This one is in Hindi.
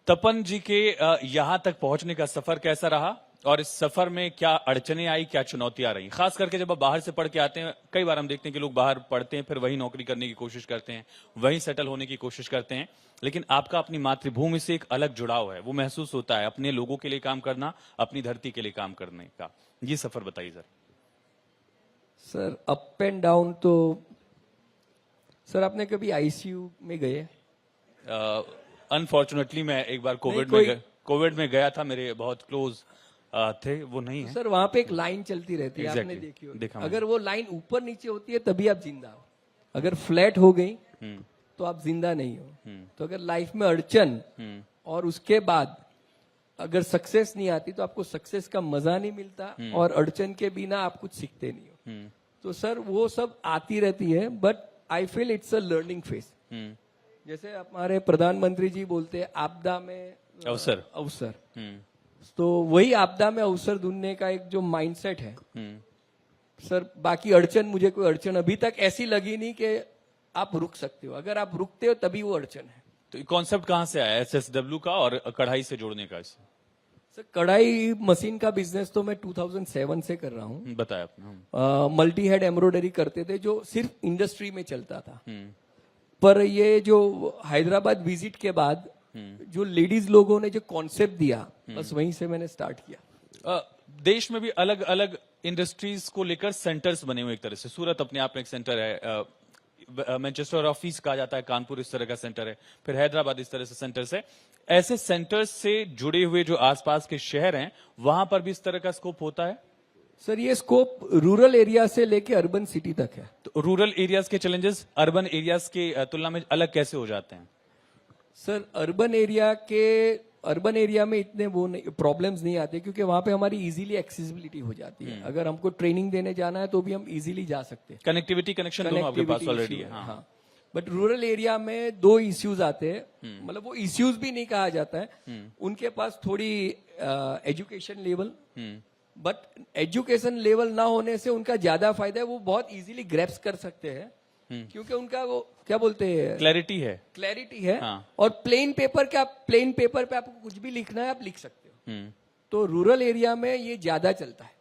तपन जी के यहाँ तक पहुंचने का सफर कैसा रहा और इस सफर में क्या अड़चने आई, क्या चुनौतियां रही? खास करके जब आप बाहर से पढ़ के आते हैं, कई बार हम देखते हैं कि लोग बाहर पढ़ते हैं, फिर वही नौकरी करने की कोशिश करते हैं, वहीं सेटल होने की कोशिश करते हैं, लेकिन आपका अपनी मातृभूमि से एक अलग जुड़ाव है, वो महसूस होता है, अपने लोगों के लिए काम करना, अपनी धरती के लिए काम करने का। ये सफर बताइए सर। अप एंड डाउन तो सर, आपने कभी आईसीयू में गए? अनफॉर्चुनेटली मैं एक बार कोविड में गया था, मेरे बहुत क्लोज थे, वो नहीं है। सर, वहां पे एक लाइन चलती रहती है, आपने देखी होगी। अगर वो लाइन ऊपर नीचे होती है तभी आप जिंदा हो, अगर फ्लैट हो गई तो आप जिंदा नहीं हो। तो अगर लाइफ में अड़चन और उसके बाद अगर सक्सेस नहीं आती तो आपको सक्सेस का मजा नहीं मिलता, और अड़चन के बिना आप कुछ सीखते नहीं हो। तो सर, वो सब आती रहती है, but I feel it's a learning phase. जैसे हमारे प्रधानमंत्री जी बोलते हैं, आपदा में अवसर। तो वही आपदा में अवसर ढूंढने का एक जो माइंडसेट है सर। बाकी अड़चन, मुझे कोई अड़चन अभी तक ऐसी लगी नहीं कि आप रुक सकते हो। अगर आप रुकते हो तभी वो अड़चन है। तो कॉन्सेप्ट कहां से आया SSW का और कढ़ाई से जोड़ने का? सर, कढ़ाई मशीन का बिजनेस तो मैं 2007 से कर रहा हूँ। बताया आपने। मल्टी हेड एम्ब्रॉयडरी करते थे जो सिर्फ इंडस्ट्री में चलता था। पर ये जो हैदराबाद विजिट के बाद जो लेडीज लोगों ने जो कॉन्सेप्ट दिया, बस वहीं से मैंने स्टार्ट किया। देश में भी अलग अलग इंडस्ट्रीज को लेकर सेंटर्स बने हुए, एक तरह से सूरत अपने आप में एक सेंटर है, मैनचेस्टर ऑफिस कहा जाता है, कानपुर इस तरह का सेंटर है, फिर हैदराबाद इस तरह से सेंटर्स है। ऐसे सेंटर्स से जुड़े हुए जो आसपास के शहर हैं, वहां पर भी इस तरह का स्कोप होता है? सर, ये स्कोप रूरल एरिया से लेके अर्बन सिटी तक है। तो रूरल एरियाज के चैलेंजेस अर्बन एरियाज के तुलना में अलग कैसे हो जाते हैं? सर, अर्बन एरिया में इतने वो प्रॉब्लम्स नहीं आते, क्योंकि वहां पे हमारी इजीली एक्सेसिबिलिटी हो जाती है। अगर हमको ट्रेनिंग देने जाना है तो भी हम इजीली जा सकते हैं। कनेक्टिविटी, कनेक्शन दोनों आपके पास ऑलरेडी है। हाँ। बट रूरल एरिया में दो इश्यूज आते हैं, मतलब वो इश्यूज भी नहीं कहा जाता है। उनके पास थोड़ी education level, but education level ना होने से उनका ज्यादा फायदा है, वो बहुत इजीली ग्रैप्स कर सकते हैं, क्योंकि उनका वो क्या बोलते हैं, क्लैरिटी है। हाँ। और प्लेन पेपर पे आपको कुछ भी लिखना है, आप लिख सकते हो। तो रूरल एरिया में ये ज्यादा चलता है।